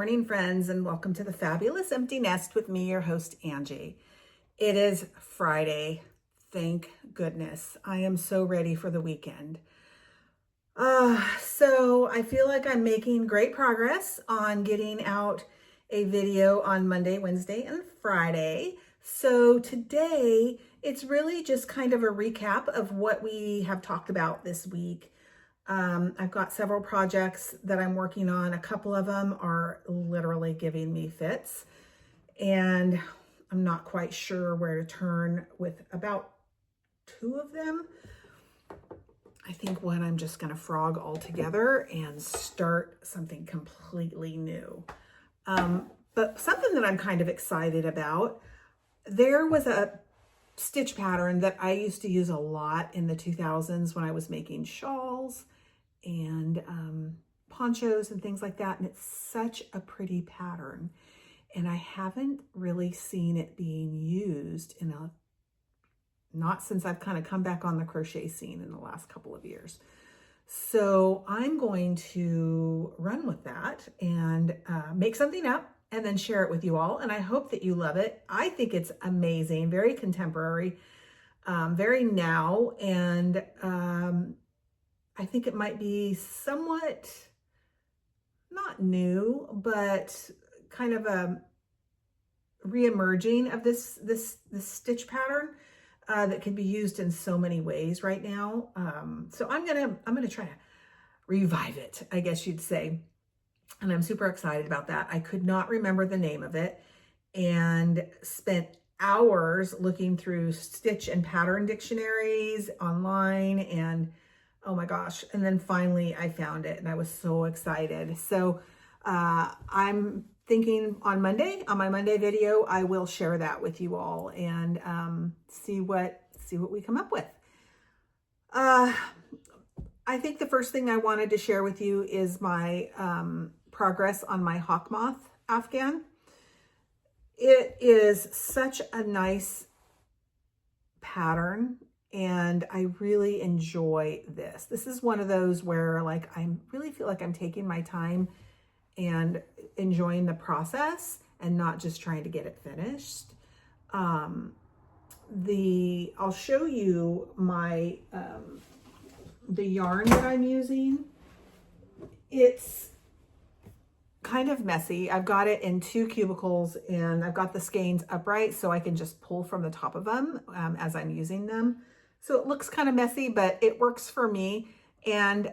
morning, friends, and welcome to the Fabulous Empty Nest with me, your host, Angie. It is Friday. Thank goodness. I am so ready for the weekend. So I feel like I'm making great progress on getting out a video on Monday, Wednesday, and Friday. So today, it's really just kind of a recap of what we have talked about this week. I've got several projects that I'm working on. A couple of them are literally giving me fits, and I'm not quite sure where to turn with about two of them. I think one I'm just going to frog all together and start something completely new. But something that I'm kind of excited about, there was a stitch pattern that I used to use a lot in the 2000s when I was making shawls and ponchos and things like that. And it's such a pretty pattern. And I haven't really seen it being used not since I've kind of come back on the crochet scene in the last couple of years. So I'm going to run with that and make something up and then share it with you all. And I hope that you love it. I think it's amazing, very contemporary, very now. And I think it might be somewhat not new, but kind of a re-emerging of this stitch pattern that can be used in so many ways right now. So I'm gonna try to revive it, I guess you'd say. And I'm super excited about that. I could not remember the name of it and spent hours looking through stitch and pattern dictionaries online, and oh my gosh. And then finally I found it and I was so excited. So I'm thinking on my Monday video, I will share that with you all and see what we come up with. I think the first thing I wanted to share with you is my progress on my hawk moth afghan. It is such a nice pattern, and I really enjoy this. This is one of those where I really feel like I'm taking my time and enjoying the process and not just trying to get it finished. I'll show you my the yarn that I'm using. It's kind of messy. I've got it in 2 cubicles and I've got the skeins upright so I can just pull from the top of them as I'm using them. So it looks kind of messy, but it works for me. And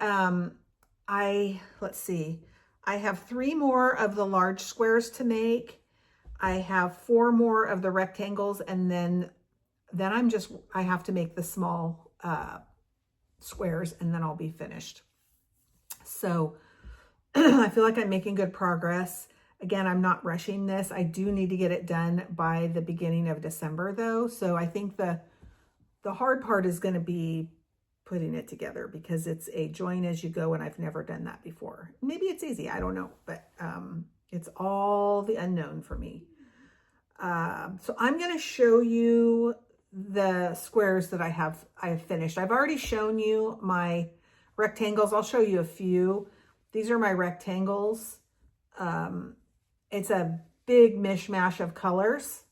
let's see, I have 3 more of the large squares to make. I have 4 more of the rectangles, and then I have to make the small squares, and then I'll be finished. So I feel like I'm making good progress. Again, I'm not rushing this. I do need to get it done by the beginning of December though. So I think the hard part is going to be putting it together because it's a join as you go and I've never done that before. Maybe it's easy, I don't know, but it's all the unknown for me. So I'm going to show you the squares that I have finished. I've already shown you my rectangles. I'll show you a few. These are my rectangles. It's a big mishmash of colors,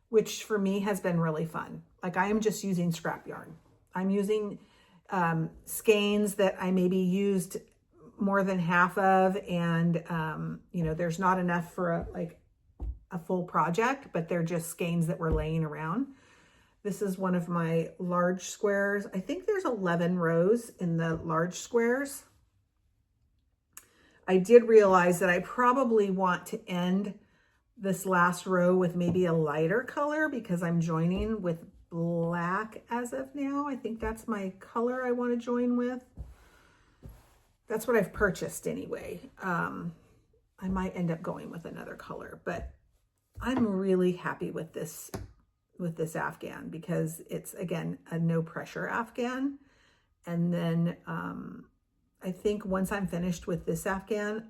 which for me has been really fun. Like I am just using scrap yarn. I'm using skeins that I maybe used more than half of, and there's not enough for a full project, but they're just skeins that were laying around. This is one of my large squares. I think there's 11 rows in the large squares. I did realize that I probably want to end this last row with maybe a lighter color because I'm joining with black as of now. I think that's my color I want to join with. That's what I've purchased anyway. I might end up going with another color, but I'm really happy with this afghan because it's, again, a no pressure afghan. And then I think once I'm finished with this afghan,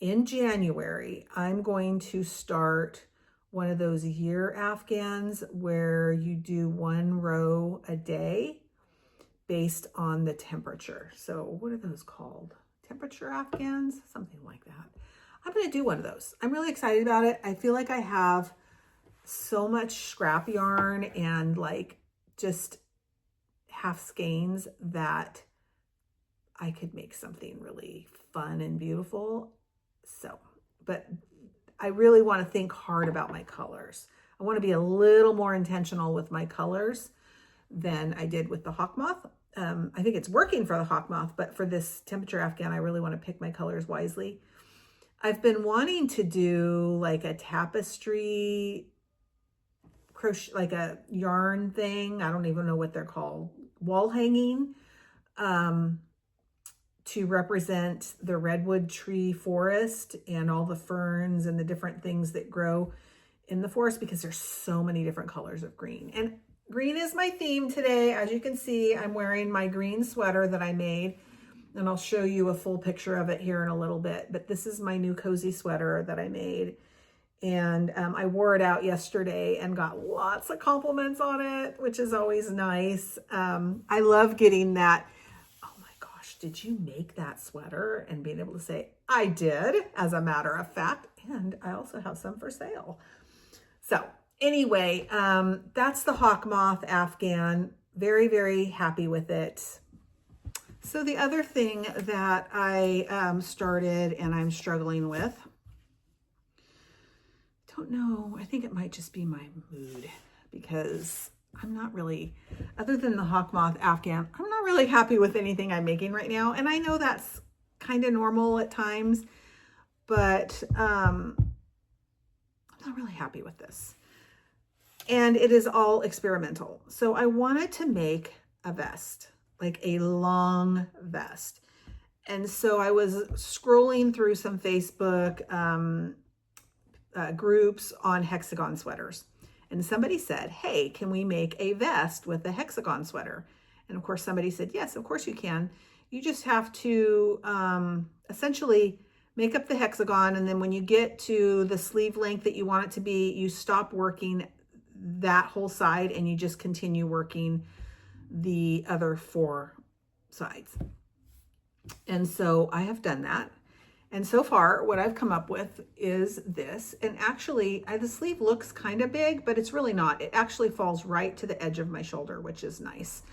in January, I'm going to start one of those year afghans where you do 1 row a day based on the temperature. So what are those called? temperature afghans, something like that. I'm going to do one of those. I'm really excited about it. I feel like I have so much scrap yarn and like just half skeins that I could make something really fun and beautiful. So, but I really want to think hard about my colors. I want to be a little more intentional with my colors than I did with the hawk moth. I think it's working for the hawk moth, but for this temperature afghan, I really want to pick my colors wisely. I've been wanting to do like a tapestry crochet, like a yarn thing. I don't even know what they're called. Wall hanging to represent the redwood tree forest and all the ferns and the different things that grow in the forest, because there's so many different colors of green. And green is my theme today. As you can see, I'm wearing my green sweater that I made, and I'll show you a full picture of it here in a little bit. But this is my new cozy sweater that I made. And I wore it out yesterday and got lots of compliments on it, which is always nice. I love getting that, oh my gosh, did you make that sweater? And being able to say, I did, as a matter of fact. And I also have some for sale. So anyway, that's the hawk moth afghan. Very, very happy with it. So the other thing that I started and I'm struggling with, don't know, I think it might just be my mood, because I'm not really, other than the hawk moth afghan, I'm not really happy with anything I'm making right now. And I know that's kind of normal at times, but I'm not really happy with this. And it is all experimental. So I wanted to make a vest, like a long vest. And so I was scrolling through some Facebook groups on hexagon sweaters. And somebody said, hey, can we make a vest with a hexagon sweater? And of course, somebody said, yes, of course you can. You just have to essentially make up the hexagon. And then when you get to the sleeve length that you want it to be, you stop working that whole side and you just continue working the other 4 sides. And so I have done that. And so far, what I've come up with is this. And actually, the sleeve looks kind of big, but it's really not. It actually falls right to the edge of my shoulder, which is nice.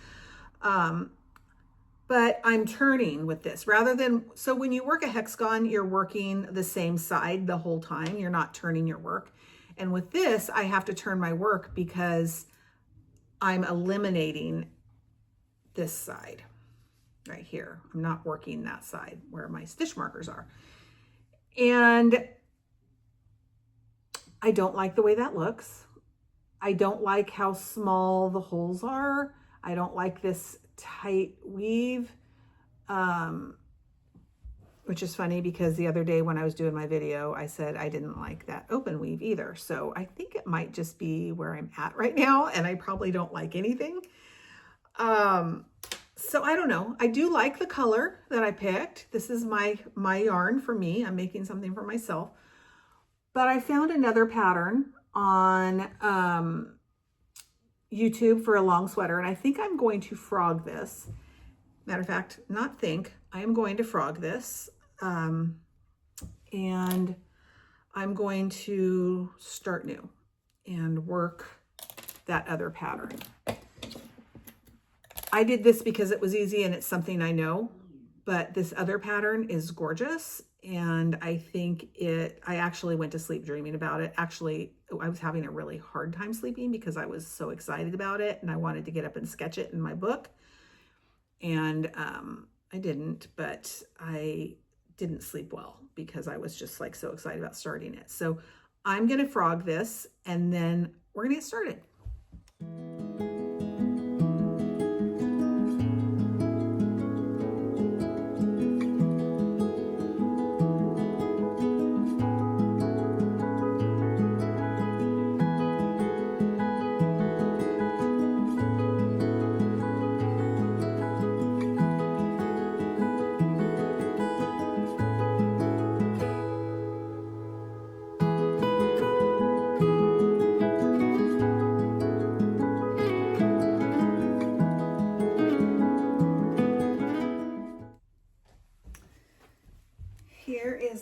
But I'm turning with this rather than, so when you work a hexagon, you're working the same side the whole time. You're not turning your work. And with this, I have to turn my work because I'm eliminating this side right here. I'm not working that side where my stitch markers are. And I don't like the way that looks. I don't like how small the holes are. I don't like this tight weave, which is funny because the other day when I was doing my video, I said I didn't like that open weave either. So I think it might just be where I'm at right now, and I probably don't like anything. So I don't know. I do like the color that I picked. This is my yarn for me. I'm making something for myself. But I found another pattern on YouTube for a long sweater, and I think I'm going to frog this. Matter of fact, not think, I am going to frog this. And I'm going to start new and work that other pattern. I did this because it was easy and it's something I know, but this other pattern is gorgeous. And I think I actually went to sleep dreaming about it. Actually, I was having a really hard time sleeping because I was so excited about it and I wanted to get up and sketch it in my book. And I didn't, but I didn't sleep well because I was just like so excited about starting it. So I'm going to frog this and then we're going to get started.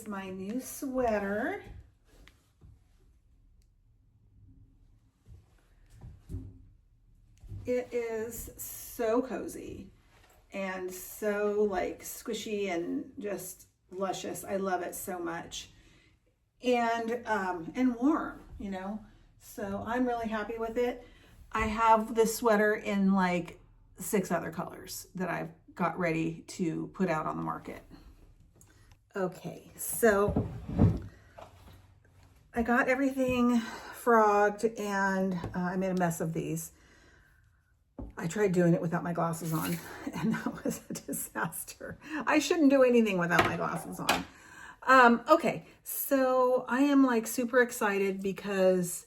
is my new sweater. It is so cozy and so like squishy and just luscious. I love it so much. And warm, you know. So I'm really happy with it. I have this sweater in like 6 other colors that I've got ready to put out on the market. Okay, so I got everything frogged and I made a mess of these. I tried doing it without my glasses on and that was a disaster. I shouldn't do anything without my glasses on. Okay, so I am like super excited because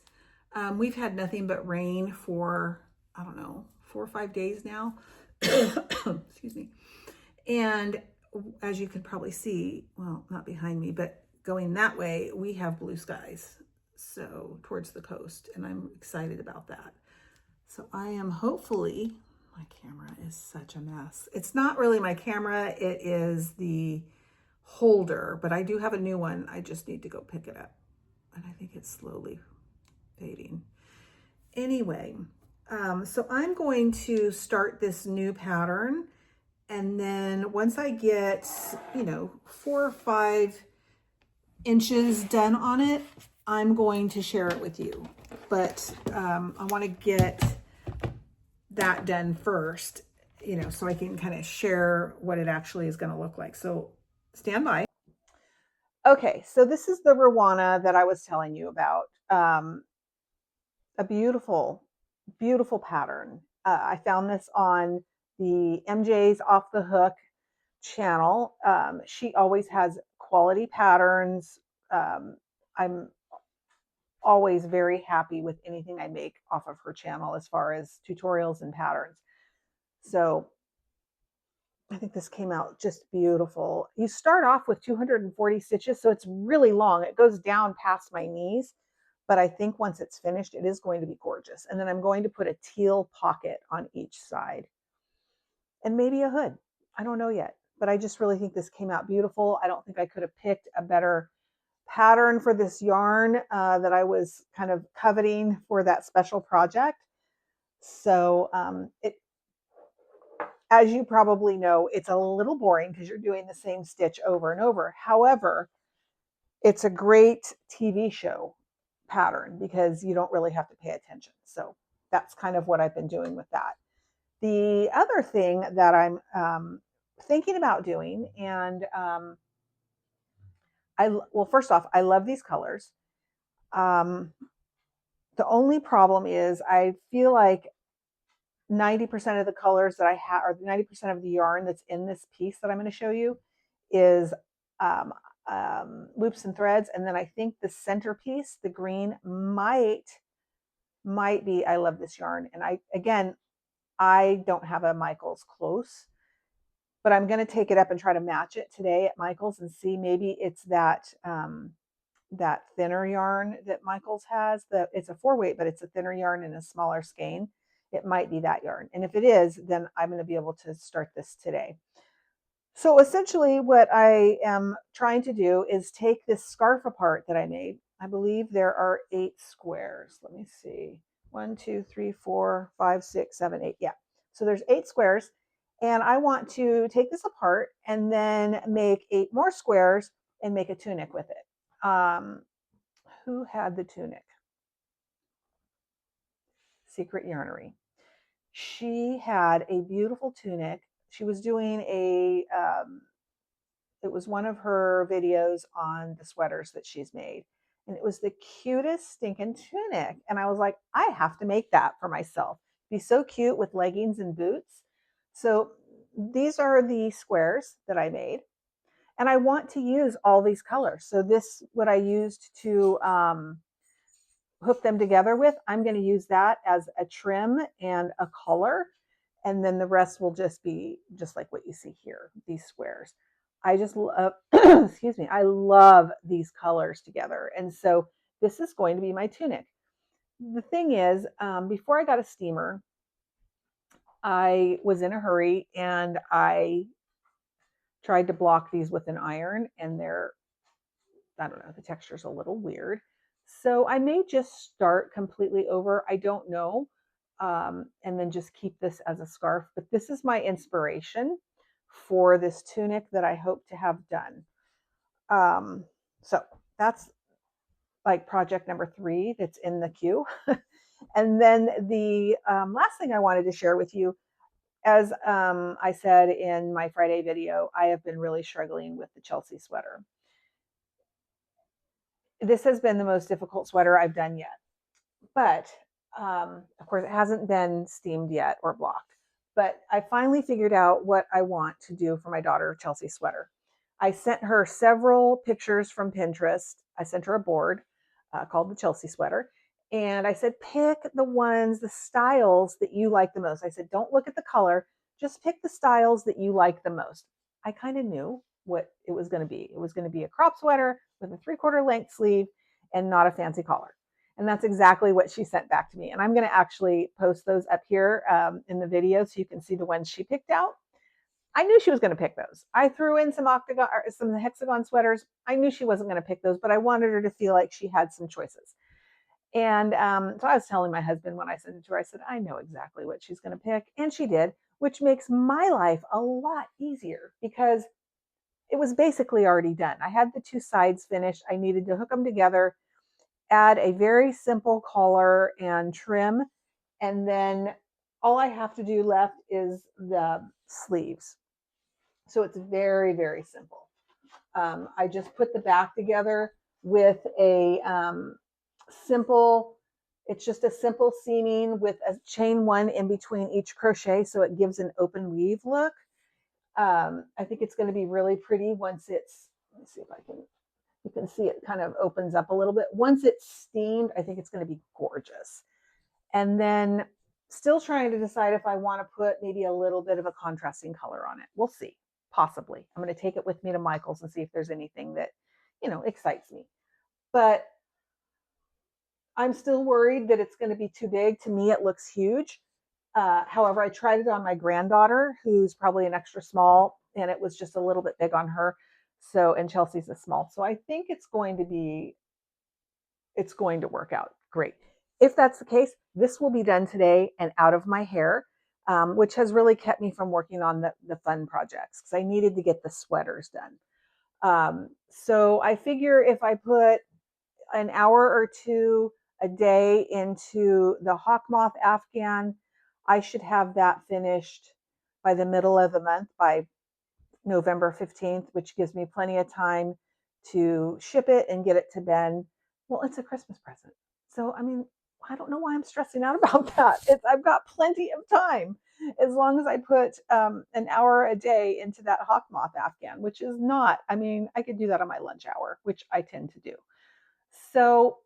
we've had nothing but rain for, I don't know, 4 or 5 days now. Excuse me. And as you can probably see, well, not behind me, but going that way, we have blue skies. So towards the coast, and I'm excited about that. So I am hopefully, my camera is such a mess. It's not really my camera, it is the holder, but I do have a new one. I just need to go pick it up. And I think it's slowly fading. Anyway, so I'm going to start this new pattern. And then once I get, 4 or 5 inches done on it, I'm going to share it with you. But I want to get that done first, so I can kind of share what it actually is going to look like. So stand by. Okay, so this is the Ruana that I was telling you about. A beautiful, beautiful pattern. I found this on the MJ's Off the Hook channel. She always has quality patterns. I'm always very happy with anything I make off of her channel as far as tutorials and patterns. So I think this came out just beautiful. You start off with 240 stitches, so it's really long. It goes down past my knees, but I think once it's finished, it is going to be gorgeous. And then I'm going to put a teal pocket on each side and maybe a hood. I don't know yet, but I just really think this came out beautiful. I don't think I could have picked a better pattern for this yarn that I was kind of coveting for that special project. So as you probably know, it's a little boring because you're doing the same stitch over and over. However, it's a great TV show pattern because you don't really have to pay attention. So that's kind of what I've been doing with that. The other thing that I'm thinking about doing, and well, first off, I love these colors. The only problem is I feel like 90% of the colors that I have, or 90% of the yarn that's in this piece that I'm going to show you is loops and threads. And then I think the centerpiece, the green, might be I Love This Yarn. And I don't have a Michael's close, but I'm going to take it up and try to match it today at Michael's and see maybe it's that that thinner yarn that Michael's has. It's a 4-weight, but it's a thinner yarn in a smaller skein. It might be that yarn. And if it is, then I'm going to be able to start this today. So essentially what I am trying to do is take this scarf apart that I made. I believe there are 8 squares. Let me see. 1, 2, 3, 4, 5, 6, 7, 8. Yeah. So there's 8 squares. And I want to take this apart and then make 8 more squares and make a tunic with it. Who had the tunic? Secret Yarnery. She had a beautiful tunic. She was doing it was one of her videos on the sweaters that she's made. And it was the cutest stinking tunic. And I was like, I have to make that for myself. It'd be so cute with leggings and boots. So these are the squares that I made. And I want to use all these colors. So this, what I used to hook them together with, I'm going to use that as a trim and a color. And then the rest will just be just like what you see here, these squares. I just love, excuse me, I love these colors together. And so this is going to be my tunic. The thing is, before I got a steamer, I was in a hurry and I tried to block these with an iron and they're I don't know, the texture's a little weird. So I may just start completely over. I don't know. And then just keep this as a scarf. But this is my inspiration for this tunic that I hope to have done. So that's like project number 3 that's in the queue. And then the last thing I wanted to share with you, as I said in my Friday video, I have been really struggling with the Chelsea sweater. This has been the most difficult sweater I've done yet. But of course, it hasn't been steamed yet or blocked. But I finally figured out what I want to do for my daughter Chelsea sweater. I sent her several pictures from Pinterest. I sent her a board called the Chelsea sweater. And I said, pick the ones, the styles that you like the most. I said, don't look at the color, just pick the styles that you like the most. I kind of knew what it was going to be. It was going to be a crop sweater with a 3/4 length sleeve and not a fancy collar. And that's exactly what she sent back to me. And I'm going to actually post those up here in the video so you can see the ones she picked out. I knew she was going to pick those. I threw in some octagon or some hexagon sweaters. I knew she wasn't going to pick those, but I wanted her to feel like she had some choices. And so I was telling my husband when I sent it to her, I said, I know exactly what she's going to pick. And she did, which makes my life a lot easier because it was basically already done. I had the 2 sides finished. I needed to hook them together, add a very simple collar and trim, and then all I have to do left is the sleeves. So it's very, very simple. I just put the back together with a simple, it's just a simple seaming with a chain 1 in between each crochet, so it gives an open weave look. I think it's going to be really pretty once it's, let me see if I can, you can see it kind of opens up a little bit. Once it's steamed, I think it's going to be gorgeous. And then still trying to decide if I want to put maybe a little bit of a contrasting color on it. We'll see, possibly. I'm going to take it with me to Michael's and see if there's anything that, excites me. But I'm still worried that it's going to be too big. To me, it looks huge. However, I tried it on my granddaughter, who's probably an extra small, and it was just a little bit big on her. So, and Chelsea's a small. So I think it's going to work out great. If that's the case, this will be done today and out of my hair, which has really kept me from working on the fun projects because I needed to get the sweaters done. So I figure if I put an hour or 2 a day into the hawk moth Afghan, I should have that finished by the middle of the month, by November 15th, which gives me plenty of time to ship it and get it to Ben. Well, it's a Christmas present. So, I mean, I don't know why I'm stressing out about that. I've got plenty of time as long as I put an hour a day into that hawk moth Afghan, which is not, I mean, I could do that on my lunch hour, which I tend to do. So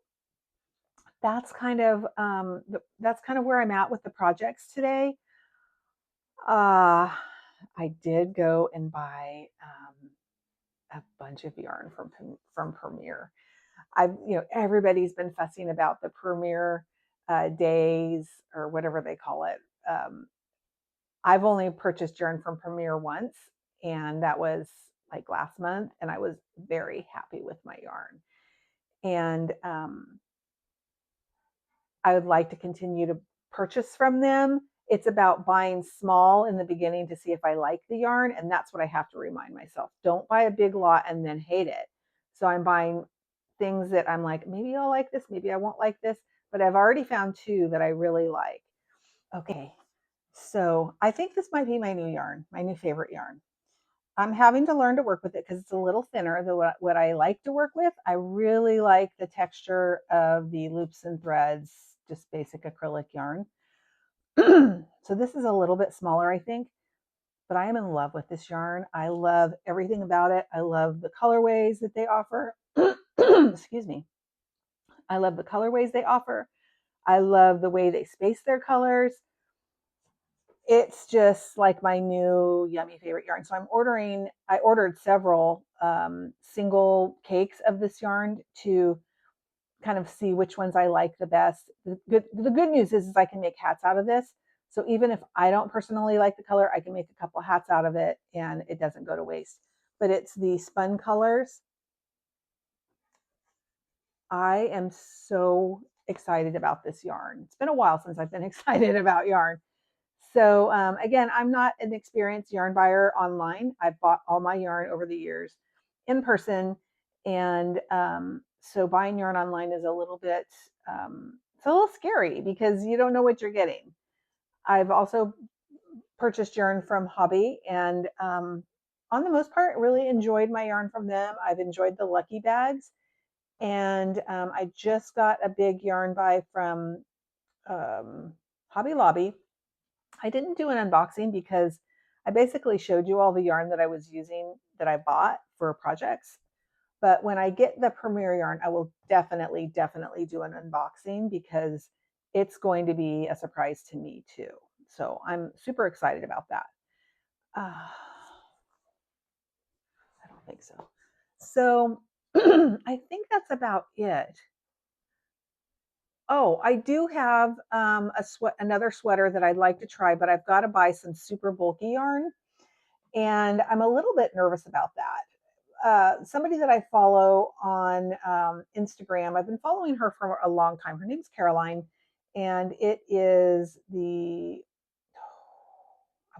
that's kind of where I'm at with the projects today. I did go and buy a bunch of yarn from Premier. Everybody's been fussing about the Premier days or whatever they call it. I've only purchased yarn from Premier once, and that was like last month, and I was very happy with my yarn. And I would like to continue to purchase from them. It's about buying small in the beginning to see if I like the yarn. And that's what I have to remind myself. Don't buy a big lot and then hate it. So I'm buying things that I'm like, maybe I'll like this, maybe I won't like this, but I've already found 2 that I really like. Okay, so I think this might be my new yarn, my new favorite yarn. I'm having to learn to work with it because it's a little thinner than what I like to work with. I really like the texture of the loops and threads, just basic acrylic yarn. So this is a little bit smaller, I think, but I am in love with this yarn. I love everything about it. I love the colorways that they offer. Excuse me. I love the colorways they offer. I love the way they space their colors. It's just like my new yummy favorite yarn. So I ordered several single cakes of this yarn to kind of see which ones I like the best. The good news is I can make hats out of this. So even if I don't personally like the color, I can make a couple hats out of it and it doesn't go to waste. But it's the spun colors. I am so excited about this yarn. It's been a while since I've been excited about yarn. So again, I'm not an experienced yarn buyer online. I've bought all my yarn over the years in person, and so buying yarn online is a little bit it's a little scary because you don't know what you're getting. I've also purchased yarn from Hobby, and on the most part, really enjoyed my yarn from them. I've enjoyed the lucky bags, and I just got a big yarn buy from Hobby Lobby. I didn't do an unboxing because I basically showed you all the yarn that I was using that I bought for projects. But when I get the Premier yarn, I will definitely do an unboxing because it's going to be a surprise to me too. So I'm super excited about that. I don't think so. So I think that's about it. Oh, I do have another sweater that I'd like to try, but I've got to buy some super bulky yarn, and I'm a little bit nervous about that. Somebody that I follow on Instagram, I've been following her for a long time. Her name's Caroline, and it is I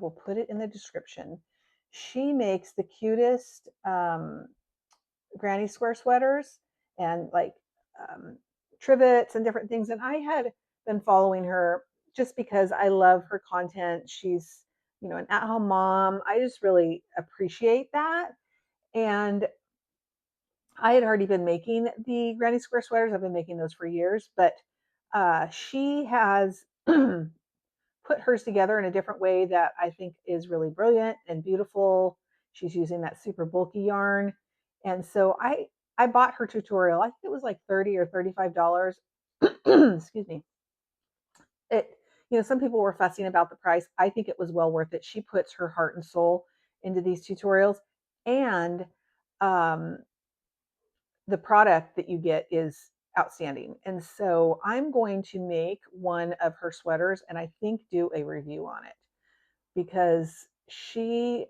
will put it in the description. She makes the cutest granny square sweaters and like um, trivets and different things. And I had been following her just because I love her content. She's, an at-home mom. I just really appreciate that. And I had already been making the granny square sweaters. I've been making those for years, but she has put hers together in a different way that I think is really brilliant and beautiful. She's using that super bulky yarn. And so I bought her tutorial. I think it was like $30 or $35. Excuse me. It some people were fussing about the price. I think it was well worth it. She puts her heart and soul into these tutorials, and um the product that you get is outstanding. And so I'm going to make one of her sweaters and I think do a review on it because she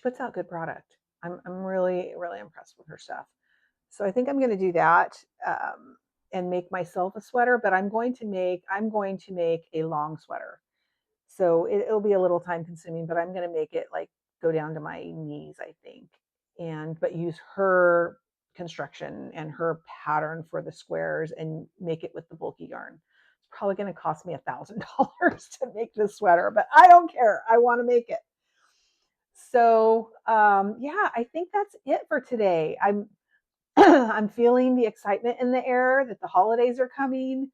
puts out good product. I'm really impressed with her stuff. So I think I'm going to do that and make myself a sweater. But I'm going to make a long sweater. So it'll be a little time consuming, but I'm going to make it like go down to my knees, I think, and but use her construction and her pattern for the squares and make it with the bulky yarn. It's probably going to cost me $1,000 to make this sweater, but I don't care. I want to make it. So yeah, I think that's it for today. I'm I'm feeling the excitement in the air that the holidays are coming.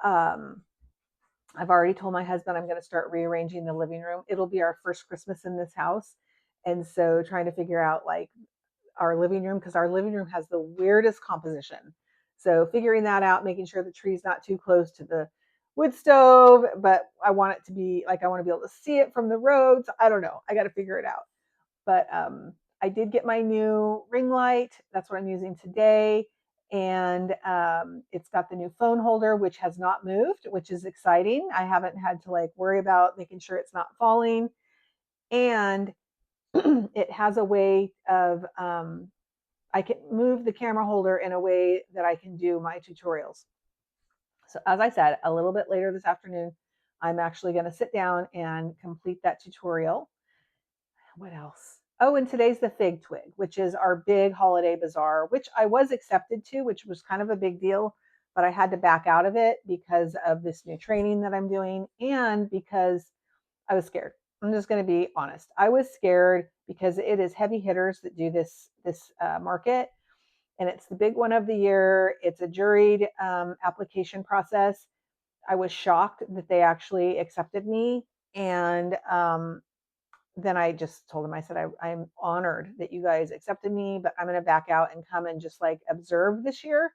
Um, I've already told my husband I'm going to start rearranging the living room. It'll be our first Christmas in this house. And so trying to figure out like our living room, because our living room has the weirdest composition. So figuring that out, making sure the tree's not too close to the wood stove, but I want it to be like, I want to be able to see it from the road. So I don't know. I got to figure it out. But I did get my new ring light. That's what I'm using today. And it's got the new phone holder, which has not moved, which is exciting. I haven't had to like worry about making sure it's not falling. And it has a way of, I can move the camera holder in a way that I can do my tutorials. So as I said, a little bit later this afternoon, I'm actually going to sit down and complete that tutorial. What else? Oh, and today's the Fig Twig, which is our big holiday bazaar, which I was accepted to, which was kind of a big deal, but I had to back out of it because of this new training that I'm doing and because I was scared. I'm just going to be honest. I was scared because it is heavy hitters that do this market, and it's the big one of the year. It's a juried application process. I was shocked that they actually accepted me, and then I just told him, I said, I'm honored that you guys accepted me, but I'm going to back out and come and just like observe this year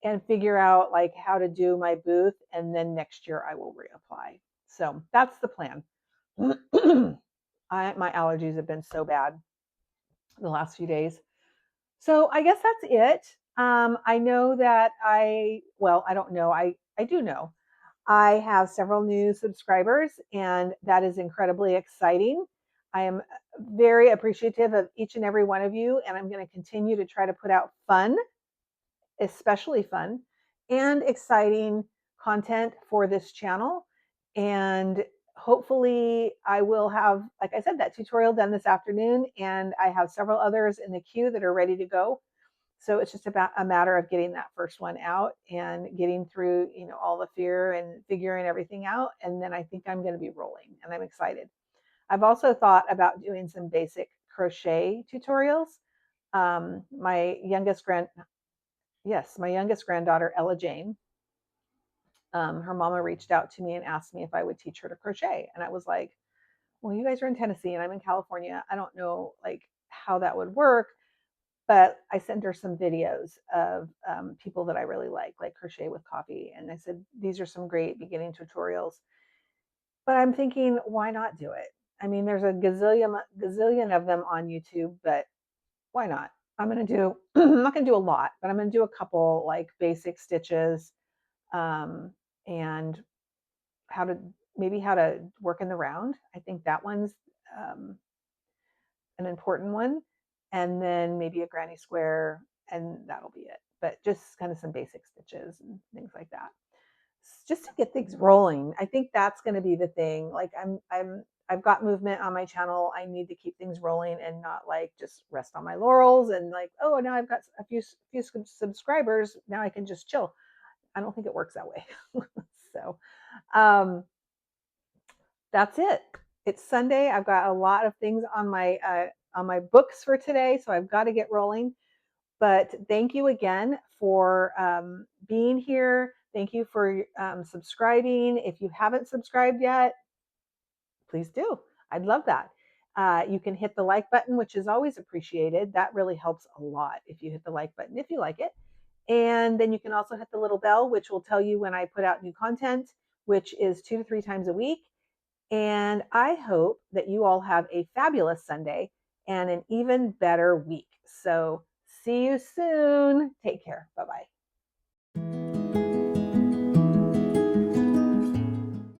and figure out like how to do my booth. And then next year I will reapply. So that's the plan. My allergies have been so bad the last few days. So I guess that's it. I know that I don't know. I do know I have several new subscribers, and that is incredibly exciting. I am very appreciative of each and every one of you, and I'm going to continue to try to put out fun especially fun and exciting content for this channel. And hopefully I will have, like I said, that tutorial done this afternoon, and I have several others in the queue that are ready to go. So it's just about a matter of getting that first one out and getting through, all the fear and figuring everything out. And then I think I'm going to be rolling, and I'm excited. I've also thought about doing some basic crochet tutorials. My youngest granddaughter, Ella Jane, her mama reached out to me and asked me if I would teach her to crochet. And I was like, well, you guys are in Tennessee and I'm in California. I don't know like how that would work, but I sent her some videos of people that I really like Crochet with Coffee. And I said, these are some great beginning tutorials. But I'm thinking, why not do it? I mean, there's a gazillion of them on YouTube, but why not? I'm going to do, I'm not going to do a lot, but I'm going to do a couple like basic stitches, and how to work in the round. I think that one's um, an important one. And then maybe a granny square, and that'll be it. But just kind of some basic stitches and things like that, just to get things rolling. I think that's going to be the thing. Like I've got movement on my channel. I need to keep things rolling and not like just rest on my laurels and like, oh, now I've got a few subscribers. Now I can just chill. I don't think it works that way. So that's it. It's Sunday. I've got a lot of things on my books for today, so I've got to get rolling. But thank you again for being here. Thank you for subscribing. If you haven't subscribed yet, please do. I'd love that. You can hit the like button, which is always appreciated. That really helps a lot if you hit the like button, if you like it. And then you can also hit the little bell, which will tell you when I put out new content, which is 2 to 3 times a week. And I hope that you all have a fabulous Sunday and an even better week. So see you soon.